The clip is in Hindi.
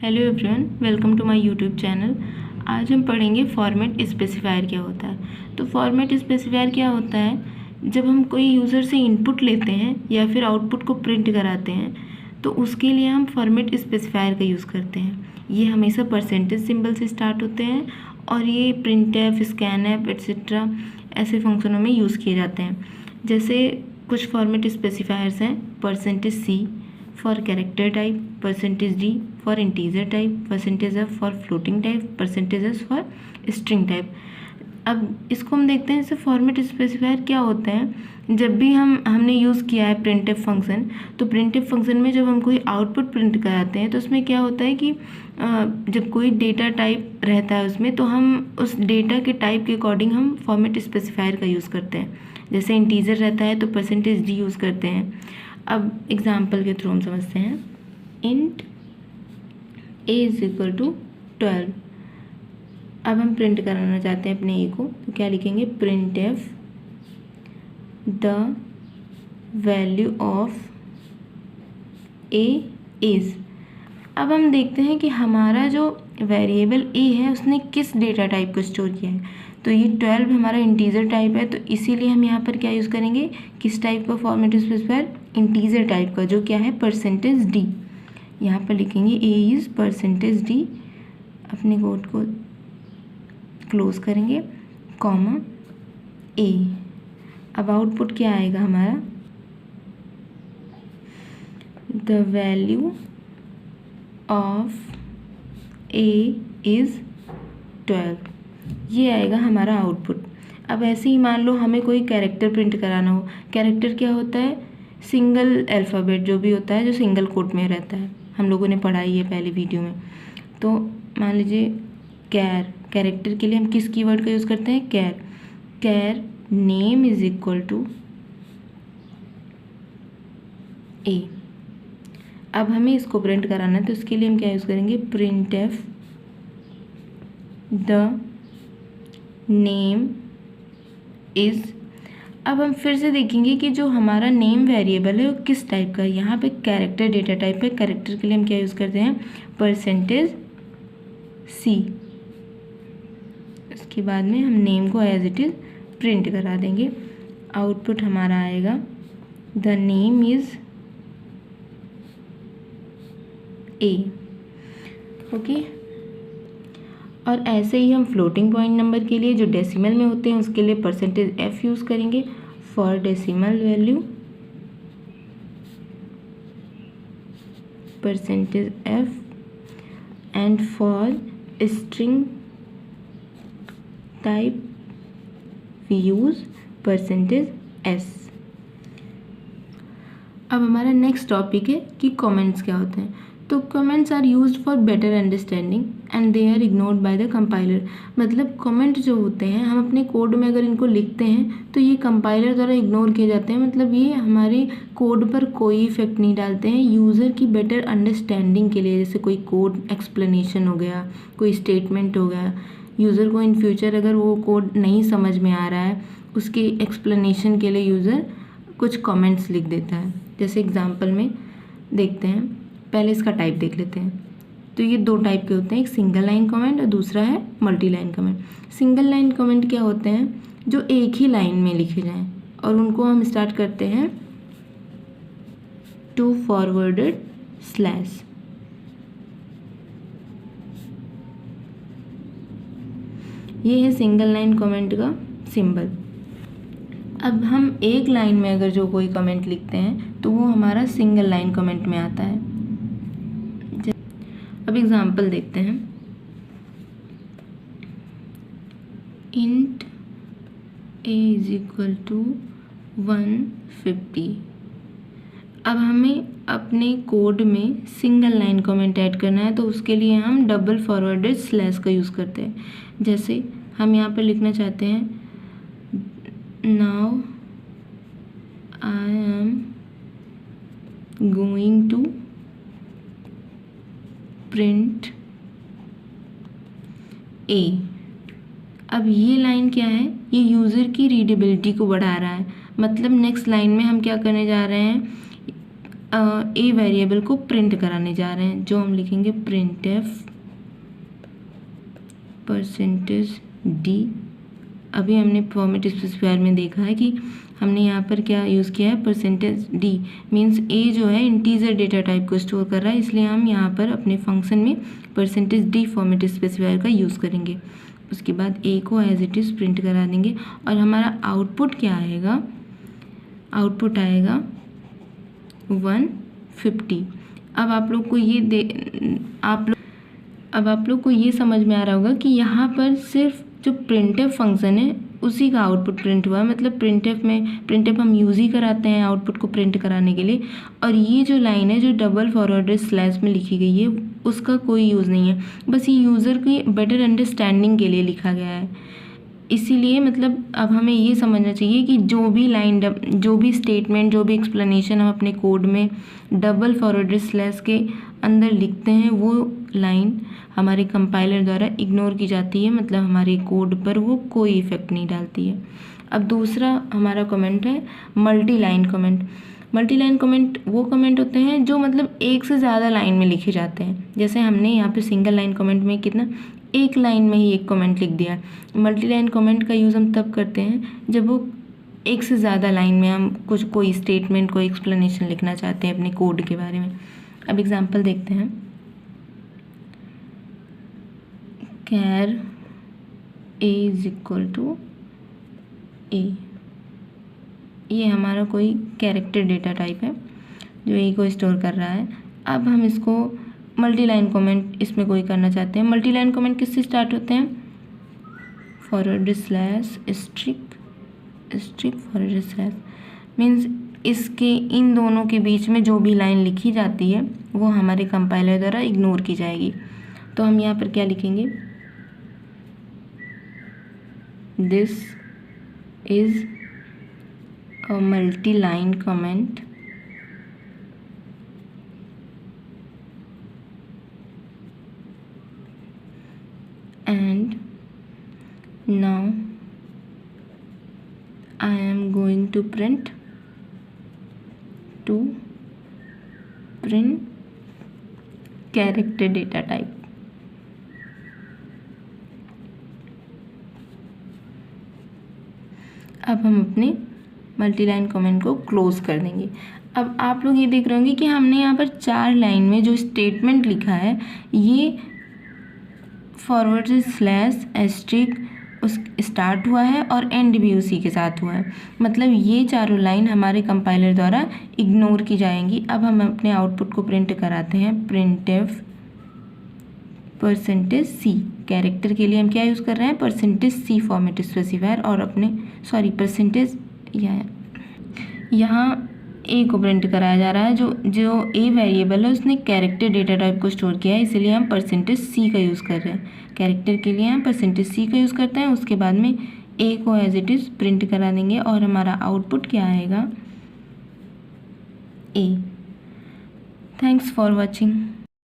Hello everyone, welcome to my YouTube channel. आज हम पढ़ेंगे फॉर्मेट स्पेसिफायर क्या होता है। तो फॉर्मेट स्पेसिफायर क्या होता है, जब हम कोई यूज़र से इनपुट लेते हैं या फिर आउटपुट को प्रिंट कराते हैं तो उसके लिए हम फॉर्मेट स्पेसिफायर का यूज़ करते हैं। ये हमेशा परसेंटेज सिंबल से स्टार्ट होते हैं और ये प्रिंटफ, स्कैनफ एट्सेट्रा ऐसे फंक्शनों में यूज़ किए जाते हैं। जैसे कुछ फॉर्मेट स्पेसिफायर्स हैं, %C for character type, %D for integer type, %F for floating type, %S for string type. अब इसको हम देखते हैं जैसे फॉर्मेट स्पेसिफायर क्या होता है। जब भी हमने यूज़ किया है प्रिंटफ फंक्शन, तो प्रिंटफ फंक्शन में जब हम कोई आउटपुट प्रिंट कराते हैं तो उसमें क्या होता है कि जब कोई डेटा टाइप रहता है उसमें, तो हम उस डेटा के टाइप के अकॉर्डिंग हम फॉर्मेट स्पेसिफायर का यूज़ करते हैं। जैसे इंटीजर रहता है तो %D यूज़ करते हैं। अब एग्जाम्पल के थ्रू हम समझते हैं। Int a is equal to 12। अब हम प्रिंट कराना चाहते हैं अपने a को, तो क्या लिखेंगे, print F the value of a is. अब हम देखते हैं कि हमारा जो वेरिएबल a है उसने किस डेटा टाइप को स्टोर किया है। तो ये 12 हमारा इंटीजर टाइप है, तो इसीलिए हम यहाँ पर क्या यूज़ करेंगे, किस टाइप का फॉर्मेट स्पेसिफायर, इंटीजर टाइप का, जो क्या है %D। यहाँ पर लिखेंगे a इज़ %D। अपने कोड को क्लोज करेंगे, कॉमा a। अब आउटपुट क्या आएगा हमारा, the value of a is 12। ये आएगा हमारा आउटपुट। अब ऐसे ही मान लो हमें कोई कैरेक्टर प्रिंट कराना हो। कैरेक्टर क्या होता है, सिंगल अल्फ़ाबेट जो भी होता है, जो सिंगल कोट में रहता है, हम लोगों ने पढ़ा ही है पहले वीडियो में। तो मान लीजिए कैरेक्टर के लिए हम किस कीवर्ड का यूज़ करते हैं, char name is equal to a। अब हमें इसको प्रिंट कराना है, तो इसके लिए हम क्या यूज़ करेंगे, print F the name is. अब हम फिर से देखेंगे कि जो हमारा नेम वेरिएबल है वो किस टाइप का है। यहाँ पे कैरेक्टर डेटा टाइप है। कैरेक्टर के लिए हम क्या यूज़ करते हैं, %C। इसके बाद में हम नेम को एज इट इज़ प्रिंट करा देंगे। आउटपुट हमारा आएगा the name is A। Okay. और ऐसे ही हम फ्लोटिंग पॉइंट नंबर के लिए जो डेसिमल में होते हैं उसके लिए %F यूज़ करेंगे for decimal value, %F, and for string type we use %S। अब हमारा नेक्स्ट टॉपिक है कि कमेंट्स क्या होते हैं। तो comments are used for better understanding and they are ignored by the compiler. मतलब कमेंट जो होते हैं, हम अपने कोड में अगर इनको लिखते हैं तो ये कंपाइलर द्वारा इग्नोर किए जाते हैं। मतलब ये हमारे कोड पर कोई इफेक्ट नहीं डालते हैं। यूज़र की बेटर अंडरस्टैंडिंग के लिए, जैसे कोई कोड एक्सप्लेनेशन हो गया, कोई स्टेटमेंट हो गया, यूज़र को इन फ्यूचर अगर वो कोड नहीं समझ में आ रहा है, उसके एक्सप्लेनेशन के लिए यूज़र कुछ कमेंट्स लिख देता है। जैसे एग्जांपल में देखते हैं, पहले इसका टाइप देख लेते हैं। तो ये दो टाइप के होते हैं, एक सिंगल लाइन कमेंट और दूसरा है multi line comment. Single line comment क्या होते हैं, जो एक ही लाइन में लिखे जाएं, और उनको हम स्टार्ट करते हैं टू फॉरवर्डेड स्लैश। ये है सिंगल लाइन कमेंट का सिंबल। अब हम एक लाइन में अगर जो कोई कमेंट लिखते हैं तो वो हमारा सिंगल लाइन कमेंट में आता है। अब एग्जांपल देखते हैं। Int a is equal to 150। अब हमें अपने कोड में सिंगल लाइन कमेंट ऐड करना है, तो उसके लिए हम डबल फॉरवर्डेड स्लैश का यूज़ करते हैं। जैसे हम यहाँ पर लिखना चाहते हैं, now I am going to print A। अब ये लाइन क्या है, ये यूज़र की रीडेबिलिटी को बढ़ा रहा है। मतलब नेक्स्ट लाइन में हम क्या करने जा रहे हैं, ए वेरिएबल को प्रिंट कराने जा रहे हैं, जो हम लिखेंगे printf %d। अभी हमने फॉर्मेट स्पेसिफायर में देखा है कि हमने यहाँ पर क्या यूज़ किया है, %d मीन्स ए जो है इंटीजर डेटा टाइप को स्टोर कर रहा है, इसलिए हम यहाँ पर अपने फंक्शन में %d फॉर्मेट स्पेसिफायर का यूज़ करेंगे। उसके बाद ए को एज इट इज़ प्रिंट करा देंगे और हमारा आउटपुट क्या आएगा, आउटपुट आएगा 150। अब आप लोग को ये समझ में आ रहा होगा कि यहाँ पर सिर्फ जो प्रिंटफ फंक्शन है उसी का आउटपुट प्रिंट हुआ है, मतलब प्रिंटफ हम यूज़ ही कराते हैं आउटपुट को प्रिंट कराने के लिए। और ये जो लाइन है जो डबल फॉरवर्डेड स्लैश में लिखी गई है उसका कोई यूज़ नहीं है, बस ये यूज़र की बेटर अंडरस्टैंडिंग के लिए लिखा गया है। इसीलिए मतलब अब हमें ये समझना चाहिए कि जो भी लाइन, जो भी स्टेटमेंट, जो भी एक्सप्लेनेशन हम अपने कोड में डबल फॉरवर्डेड स्लैश के अंदर लिखते हैं वो लाइन हमारे कंपाइलर द्वारा इग्नोर की जाती है, मतलब हमारे कोड पर वो कोई इफ़ेक्ट नहीं डालती है। अब दूसरा हमारा कमेंट है multi line comment. Multi line comment वो कमेंट होते हैं जो मतलब एक से ज़्यादा लाइन में लिखे जाते हैं। जैसे हमने यहाँ पे सिंगल लाइन कमेंट में कितना, एक लाइन में ही एक कमेंट लिख दिया। मल्टी लाइन कमेंट का यूज़ हम तब करते हैं जब वो एक से ज़्यादा लाइन में हम कोई स्टेटमेंट, कोई एक्सप्लेनेशन लिखना चाहते हैं अपने कोड के बारे में। अब एग्जांपल देखते हैं, char a is equal to A, ये हमारा कोई कैरेक्टर डेटा टाइप है जो ए को स्टोर कर रहा है। अब हम इसको मल्टी लाइन कमेंट इसमें कोई करना चाहते हैं। मल्टी लाइन कमेंट किससे स्टार्ट होते हैं, forward slash asterisk forward slash, means इसके इन दोनों के बीच में जो भी लाइन लिखी जाती है वो हमारे कंपाइलर द्वारा इग्नोर की जाएगी। तो हम यहाँ पर क्या लिखेंगे, this is a multi line comment and now I am going to print character data type। अब हम अपने मल्टी लाइन कमेंट को क्लोज कर देंगे। अब आप लोग ये देख रहे होंगे कि हमने यहाँ पर 4 लाइन में जो स्टेटमेंट लिखा है ये फॉरवर्ड स्लैश एस्ट्रिक उस स्टार्ट हुआ है और एंड भी उसी के साथ हुआ है, मतलब ये चारों लाइन हमारे कंपाइलर द्वारा इग्नोर की जाएंगी। अब हम अपने आउटपुट को प्रिंट कराते हैं, printf %c। कैरेक्टर के लिए हम क्या यूज़ कर रहे हैं, %c फॉर्मेट स्पेसिफायर, और अपने % यहाँ ए को प्रिंट कराया जा रहा है। जो ए वेरिएबल है उसने कैरेक्टर डेटा टाइप को स्टोर किया है, इसीलिए हम %c का यूज़ कर रहे हैं। कैरेक्टर के लिए हम %c का यूज़ करते हैं, उसके बाद में ए को एज इट इज़ प्रिंट करा देंगे और हमारा आउटपुट क्या आएगा, ए। Thanks for watching.